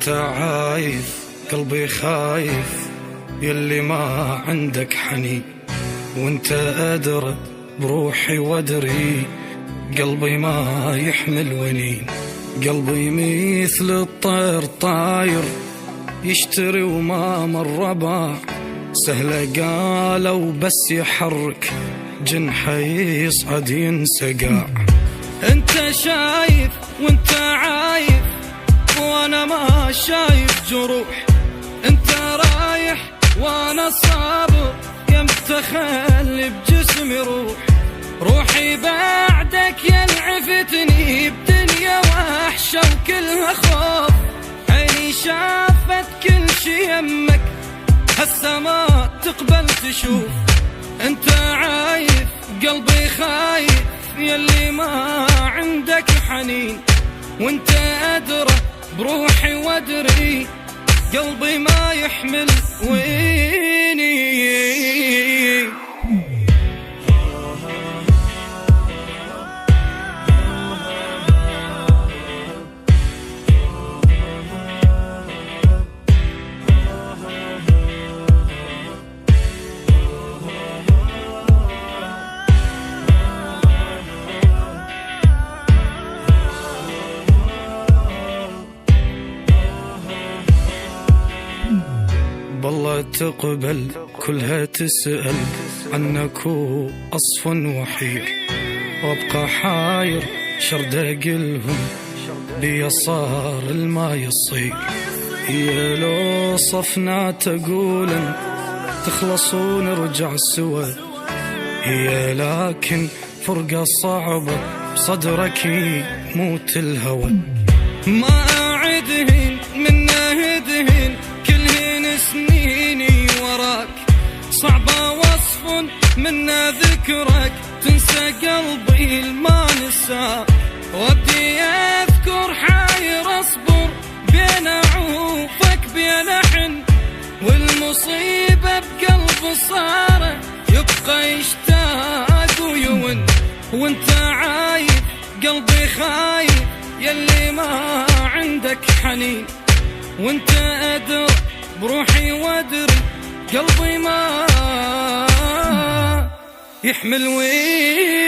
وانت عايف قلبي خايف يلي ما عندك حنين، وانت أدرى بروحي وادري قلبي ما يحمل ونين. قلبي مثل الطير طاير يشتري وما مر باع، سهلة قالوا بس يحرك جنحه يصعد ينسقع. انت شايف وانت عايف وانا ما شايف جروح، انت رايح وانا صابر يا متخلي بجسمي روح. روحي بعدك يلعفتني بدنيا وحشة وكلها خوف، عيني شافت كل شي يمك هسه ما تقبل تشوف. انت عايف قلبي خايف يلي ما عندك حنين، وانت أدرى بروحي وادري قلبي ما يحمل ويني. بالله تقبل كلها تسأل عنك وأصف وحير، وابقى حاير شرد قلهم بيا صار الما يصير. هي لو صفنا تقولن تخلص ونرجع سوا، هي لكن فرقة صعبة بصدرك يموت الهوى. ما أعدهن من هدهن كلهن سنيني وراك، صعبة وصف من ذكرك تنسى قلبي الما نسى. ودي أذكر حاير أصبر بين عوفك بين حن، والمصيبة بقلب صار يبقى يشتاق ويون. وانت عايف قلبي خايف يلي ما عندك حنين، وانت أدرى بروحي وادري قلبي ما يحمل وين.